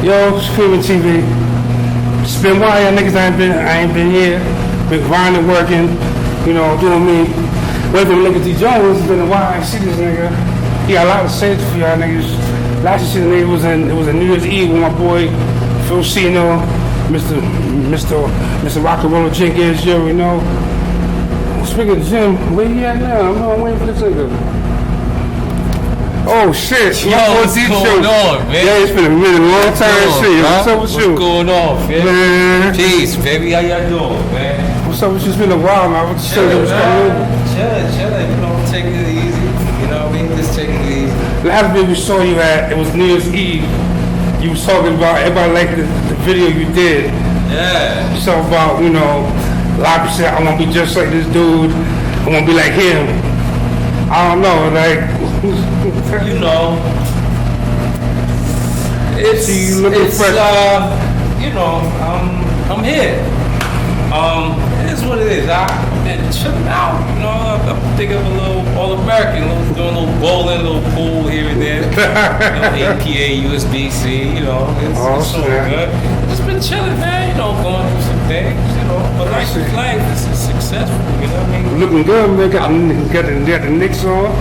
Yo, Screaming TV. It's been a while, y'all niggas. I ain't been here. Been grinding, working, doing me. Waiting for Nigga D Jones. It's been a while. I ain't see this nigga. He got a lot to say for y'all niggas. Last year, the nigga was a New Year's Eve with my boy Phil Cino, Mr. Rock and Roller Jenkins. You already know. Speaking of Jim, where he at now? I'm waiting for this nigga. Oh shit! Yo, what's going on, man? Yeah, it's been a minute, long time shit. What's up with you? What's going on, man? Peace, baby. How y'all doing, man? What's up with you? It's been a while, man. What's Chilling. Taking it easy. You know what I mean? Just taking it easy. Last video we saw you at, it was New Year's Eve. You was talking about, everybody liked the video you did. Yeah. You talking about, a lot of people said, I want to be just like this dude. I want to be like him. I don't know, like... It's I'm here. It is what it is. I've been chilling out, I'm thinking of a little All-American, doing a little bowling, a little pool here and there. APA, USB-C, it's all good. Just been chilling, man, going through some things, but life this is successful, you know what I mean? Looking good, man. Got the Knicks on.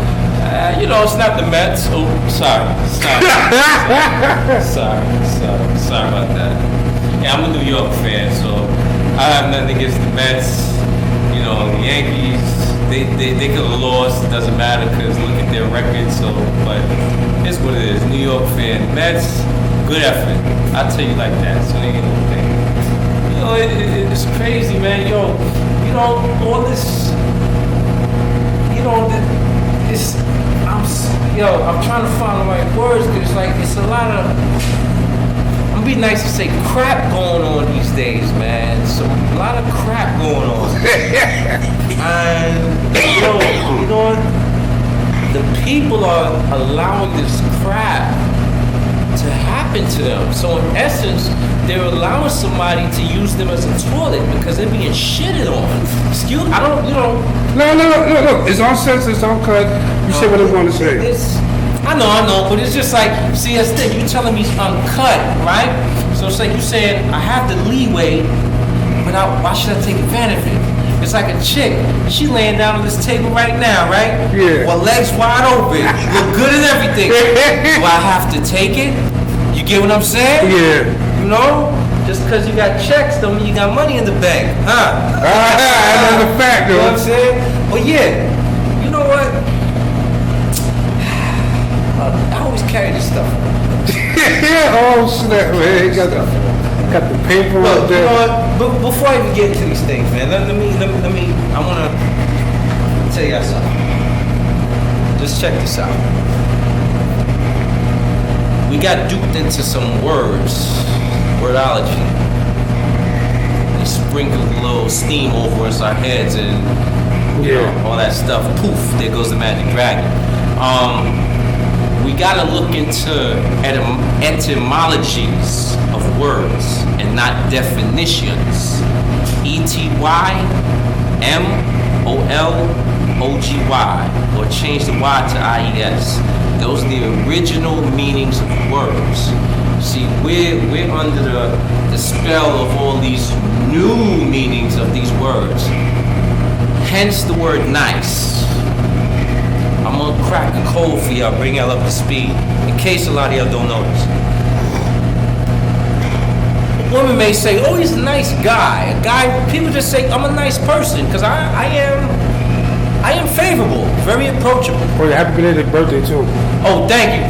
It's not the Mets. Oh, sorry about that. Yeah, I'm a New York fan, so I have nothing against the Mets. The Yankees, they could have lost. It doesn't matter because look at their record. So, but it's what it is. New York fan. Mets, good effort. I'll tell you like that. So they get anything. It's crazy, man. All this. I'm trying to find the right words because it's a lot of. I'm being nice to say crap going on these days, man. So a lot of crap going on. And the people are allowing this crap to happen to them. So in essence, they're allowing somebody to use them as a toilet because they're being shitted on. No. It's all sense, it's all cut. You say what I want to say. I know, but it's just like, see, that's the thing. You telling me it's uncut, right? So it's like you saying, I have the leeway, but why should I take advantage of it? It's like a chick. She laying down on this table right now, right? Yeah. Well, legs wide open, look good and everything. Do I have to take it? You get what I'm saying? Yeah. Just because you got checks don't mean you got money in the bank, huh? That's a fact, though. You know what I'm saying? Well, yeah. You know what? I always carry this stuff. Oh snap, man! Got the paper up there. You know what? But before I even get into these things, man, let me. I wanna tell y'all something. Just check this out. We got duped into some wordology. They sprinkled a little steam over us, our heads, and all that stuff. Poof! There goes the magic dragon. We gotta look into etymologies of words and not definitions. ETYMOLOGY, or change the Y to IES. Those are the original meanings of words. See, we're under the spell of all these new meanings of these words. Hence the word nice. I'm gonna crack a code for y'all, bring y'all up to speed, in case a lot of y'all don't know this. Women may say, oh, he's a nice guy. People just say, I'm a nice person, because I am favorable, very approachable. Oh, happy belated birthday, too. Oh, thank you.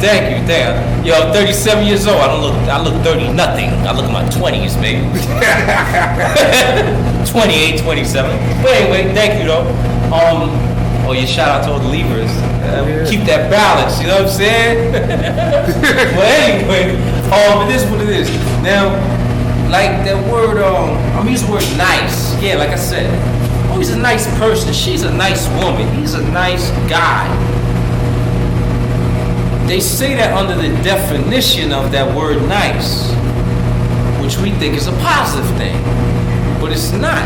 Yo, I'm 37 years old. I look 30 nothing. I look in my 20s, baby. 28, 27. But anyway, thank you, though. Shout out to all the Libras. Keep that balance, you know what I'm saying? But anyway, it is what it is. Now, like that word, I'm using the word nice. Yeah, like I said, oh, he's a nice person. She's a nice woman. He's a nice guy. They say that under the definition of that word nice, which we think is a positive thing, but it's not.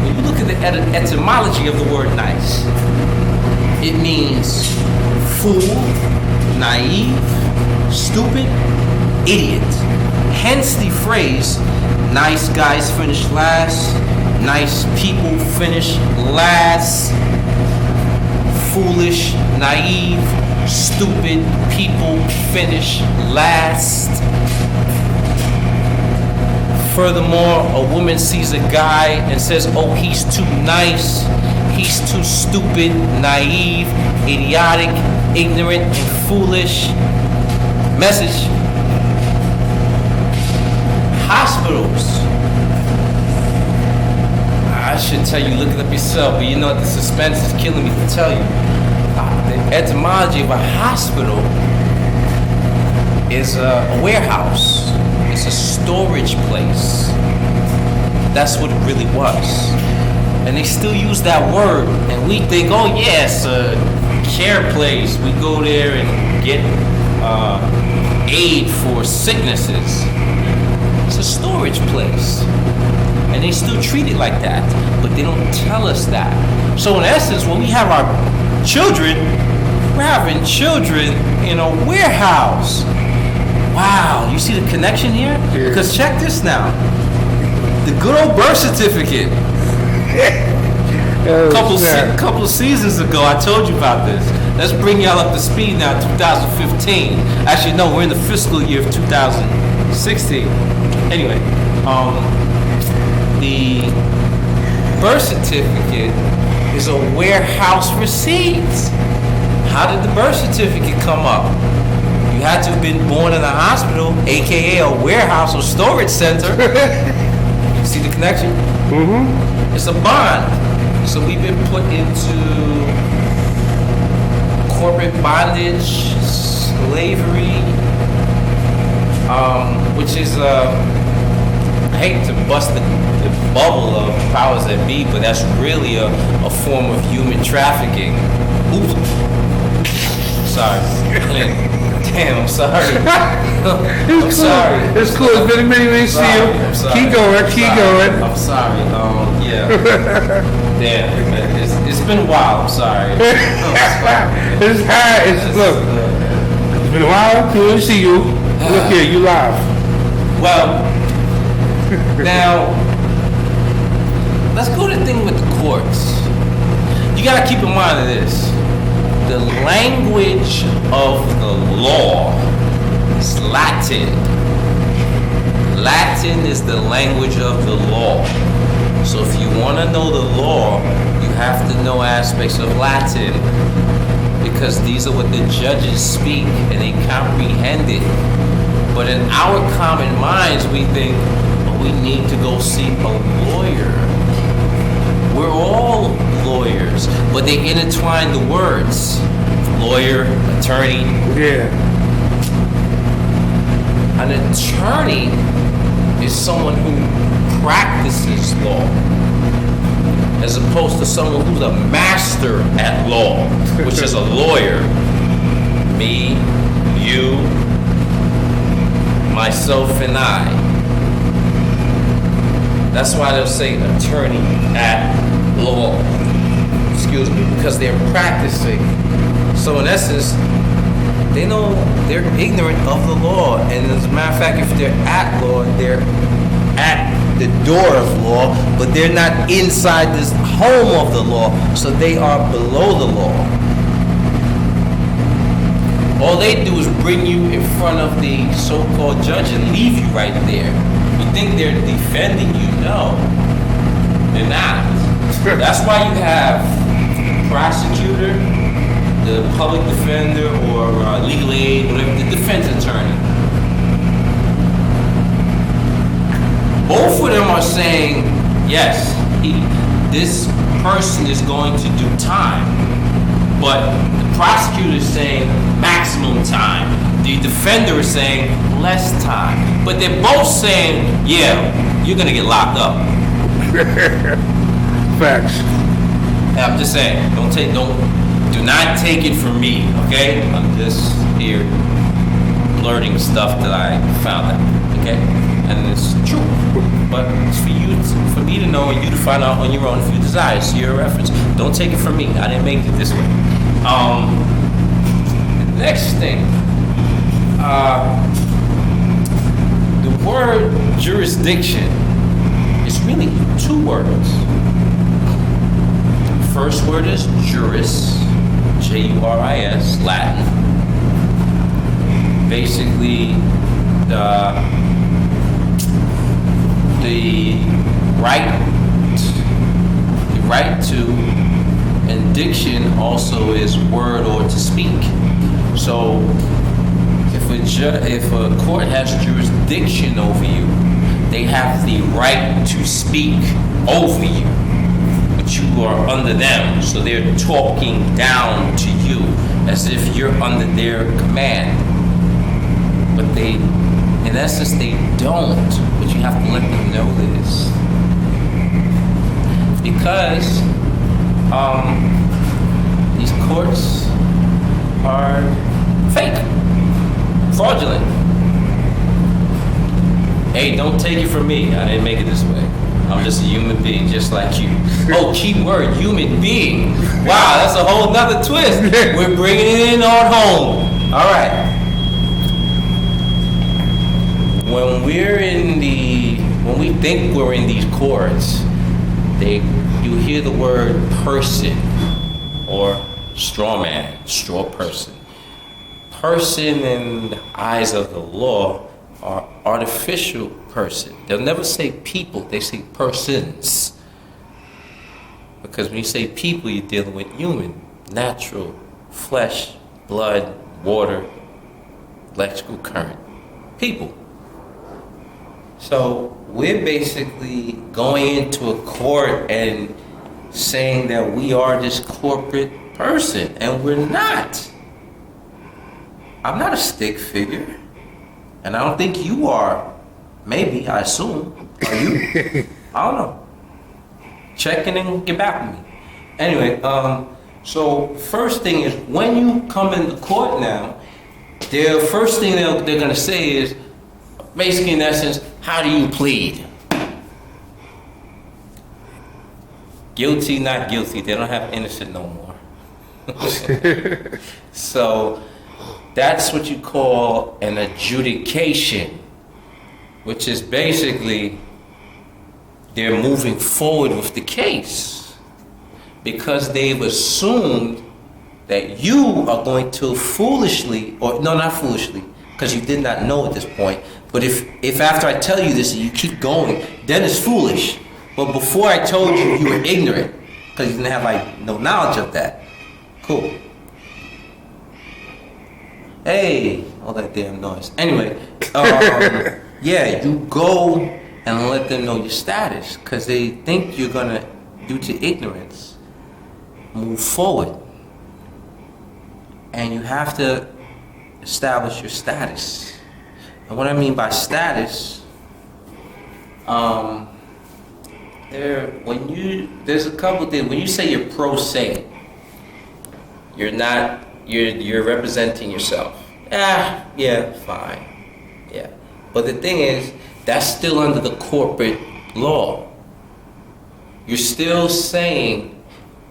When you look at the etymology of the word nice, it means fool, naive, stupid, idiot. Hence the phrase, nice guys finish last, nice people finish last, foolish, naive, stupid people finish last. Furthermore, a woman sees a guy and says, oh, he's too nice, he's too stupid, naive, idiotic, ignorant, and foolish. Message. Hospitals. I should tell you, look it up yourself, but you know what, the suspense is killing me to tell you. The etymology of a hospital is a warehouse. It's a storage place. That's what it really was. And they still use that word, and we think, oh yeah, it's a care place. We go there and get aid for sicknesses. It's a storage place. And they still treat it like that, but they don't tell us that. So in essence, when we have our children, we're having children in a warehouse. Wow, you see the connection here? Yeah. Because check this now. The good old birth certificate. Couple of seasons ago, I told you about this. Let's bring y'all up to speed now, 2015. Actually, no, we're in the fiscal year of 2016. Anyway, the birth certificate is a warehouse receipt. How did the birth certificate come up? You had to have been born in a hospital, aka a warehouse or storage center. See the connection? Mm-hmm. It's a bond. So we've been put into corporate bondage, slavery, which is I hate to bust the bubble of powers that be, but that's really a form of human trafficking. Oops. Sorry. Damn, I'm sorry. I'm sorry. It's cool. It's been a minute we see you. Keep going. I'm sorry. Yeah. Damn. It's been a while. I'm sorry. It's hard. Look. It's been a while. Good to see you. Look here. You live. Well, now let's go to the thing with the courts. You gotta keep in mind of this. The language of the law is Latin. Latin is the language of the law. So if you want to know the law, you have to know aspects of Latin, because these are what the judges speak and they comprehend it. But in our common minds, we think, oh, we need to go see a lawyer. We're all lawyers, but they intertwine the words. Lawyer, attorney. Yeah. An attorney is someone who practices law, as opposed to someone who's a master at law, which is a lawyer. Me, you, myself, and I. That's why they'll say attorney at law. Excuse me, because they're practicing. So in essence, they know they're ignorant of the law. And as a matter of fact, if they're at law, they're at the door of law, but they're not inside this home of the law, so they are below the law. All they do is bring you in front of the so-called judge and leave you right there. You think they're defending you? No, they're not. That's why you have the prosecutor, the public defender, or legal aid, whatever, the defense attorney. Both of them are saying, yes, this person is going to do time. But the prosecutor is saying maximum time. The defender is saying less time. But they're both saying, yeah, you're gonna get locked up. Facts. And I'm just saying, do not take it from me, okay? I'm just here blurting stuff that I found out, okay? And it's true. But it's for me to know and you to find out on your own if you desire. It's your reference. Don't take it from me. I didn't make it this way. The next thing. jurisdiction is really two words. First word is juris, J-U-R-I-S, Latin. Basically, the right to, and diction also is word or to speak. So if a court has jurisdiction over you, they have the right to speak over you, but you are under them, so they're talking down to you as if you're under their command. But they, in essence, they don't, but you have to let them know this. Because these courts are fake, fraudulent. Hey, don't take it from me. I didn't make it this way. I'm just a human being, just like you. Oh, key word, human being. Wow, that's a whole nother twist. We're bringing it in on home. All right. When we think we're in these courts, you hear the word person or straw man, straw person. Person in the eyes of the law are artificial person. They'll never say people, they say persons. Because when you say people, you're dealing with human, natural, flesh, blood, water, electrical current, people. So we're basically going into a court and saying that we are this corporate person, and we're not. I'm not a stick figure, and I don't think you are. Maybe, I assume. Are you? I don't know. Check in and get back with me. Anyway, so first thing is, when you come into court now, the first thing they're going to say is, basically in essence, how do you plead? Guilty, not guilty. They don't have innocent no more. So that's what you call an adjudication, which is basically they're moving forward with the case because they've assumed that you are going to foolishly, or no, not foolishly, because you did not know at this point. But if after I tell you this and you keep going, then it's foolish. But before I told you, you were ignorant because you didn't have no knowledge of that. Cool. Hey, all that damn noise. Anyway, yeah, you go and let them know your status because they think you're gonna, due to ignorance, move forward. And you have to establish your status. And what I mean by status, there's a couple things. When you say you're pro se, you're representing yourself. Yeah, fine. Yeah. But the thing is, that's still under the corporate law. You're still saying,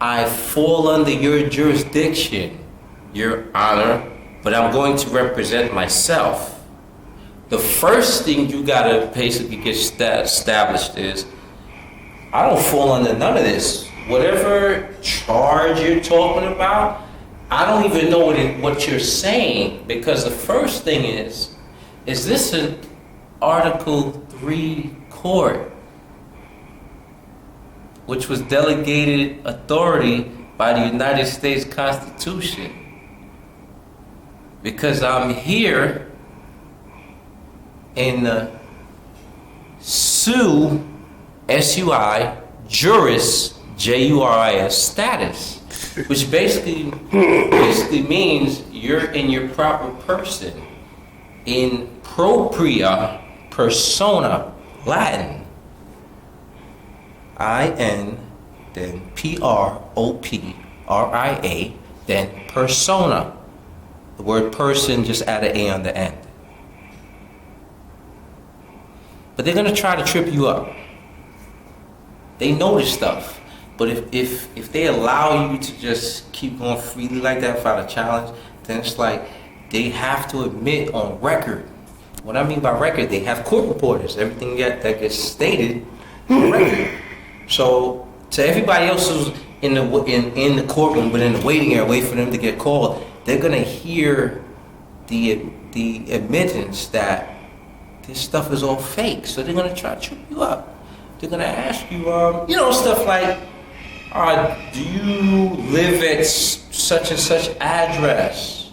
I fall under your jurisdiction, Your Honor, but I'm going to represent myself. The first thing you gotta basically get established is, I don't fall under none of this. Whatever charge you're talking about, I don't even know what you're saying, because the first thing is this an Article 3 court, which was delegated authority by the United States Constitution? Because I'm here in the sui, S-U-I, juris, J-U-R-I-S, status, which basically means you're in your proper person, in propria persona, Latin, I-N, then P-R-O-P-R-I-A, then persona. The word person, just add an A on the end. But they're gonna try to trip you up. They know this stuff. But if they allow you to just keep going freely like that without a challenge, then it's like they have to admit on record What I mean by record, they have court reporters. Everything that gets stated on record. So to everybody else who's in the courtroom, but in the waiting area, wait for them to get called, they're gonna hear the admittance that this stuff is all fake. So they're gonna try to trip you up. They're gonna ask you, stuff like, do you live at such and such address?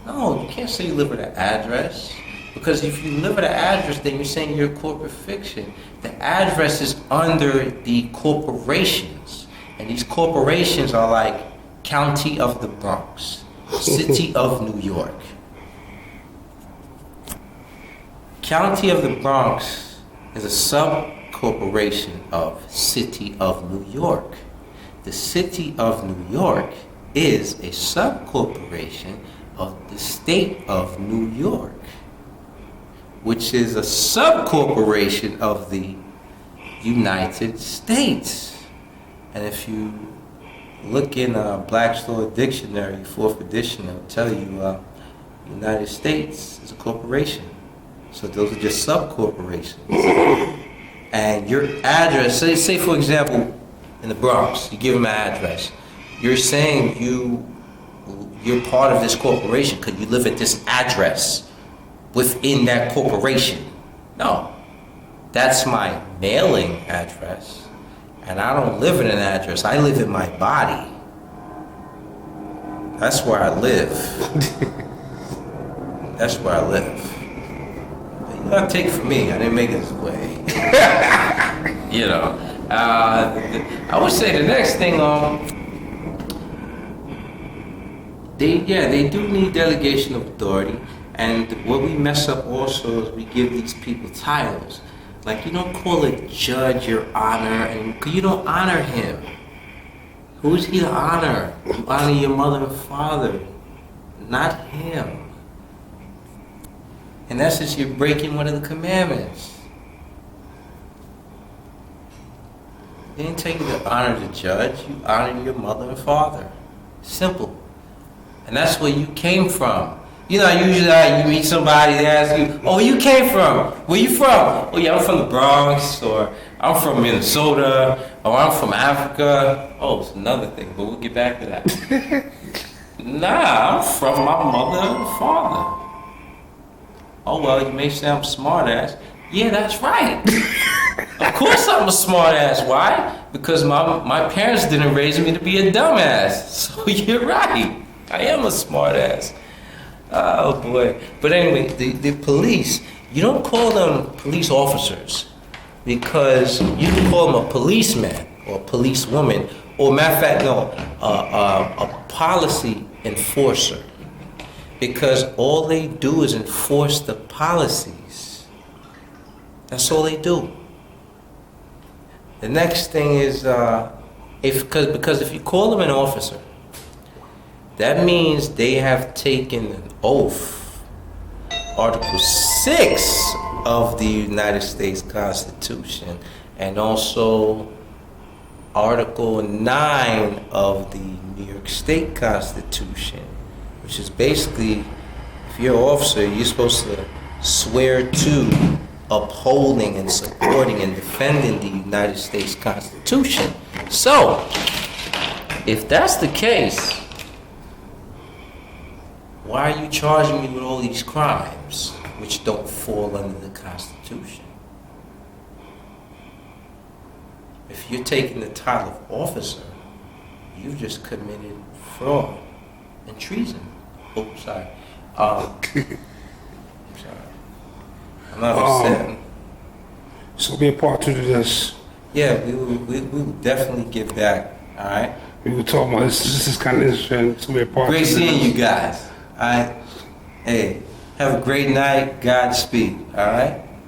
No, you can't say you live at an address. Because if you live at an address, then you're saying you're a corporate fiction. The address is under the corporations. And these corporations are like County of the Bronx, City of New York. County of the Bronx is a sub-corporation of City of New York. The City of New York is a sub-corporation of the State of New York, which is a sub-corporation of the United States. And if you look in Black's Law Dictionary, 4th edition, it'll tell you United States is a corporation. So those are just sub-corporations. And your address, say for example, in the Bronx, you give them an address. You're saying you're part of this corporation because you live at this address within that corporation. No, that's my mailing address, and I don't live in an address. I live in my body. That's where I live. That's where I live. But you gotta take it from me. I didn't make it this way. I would say the next thing, they do need delegation of authority. And what we mess up also is we give these people titles. Like, you don't call a judge your honor, and you don't honor him. Who's he to honor? You honor your mother and father, not him. In essence, you're breaking one of the commandments. They didn't tell you to honor the judge. You honor your mother and father. Simple. And that's where you came from. Usually you meet somebody, they ask you, oh, where you came from? Where you from? Oh, yeah, I'm from the Bronx, or I'm from Minnesota, or I'm from Africa. Oh, it's another thing, but we'll get back to that. Nah, I'm from my mother and father. Oh, well, you may say I'm smart ass. Yeah, that's right. Of course I'm a smart ass. Why? Because my parents didn't raise me to be a dumbass. So you're right. I am a smart ass. Oh boy. But anyway, the police, you don't call them police officers because you can call them a policeman or a policewoman, or matter of fact, no, a policy enforcer, because all they do is enforce the policies. That's all they do. The next thing is, because if you call them an officer, that means they have taken an oath. Article 6 of the United States Constitution, and also Article 9 of the New York State Constitution, which is basically, if you're an officer, you're supposed to swear to upholding and supporting and defending the United States Constitution. So, if that's the case, why are you charging me with all these crimes which don't fall under the Constitution? If you're taking the title of officer, you've just committed fraud and treason. Oh, sorry. I'm sorry. I'm not upset. So be a part two to this. Yeah, we will definitely get back. All right. We were talking about this. This is kind of interesting. So be a part. Great seeing you guys. All right. Hey, have a great night. Godspeed. All right.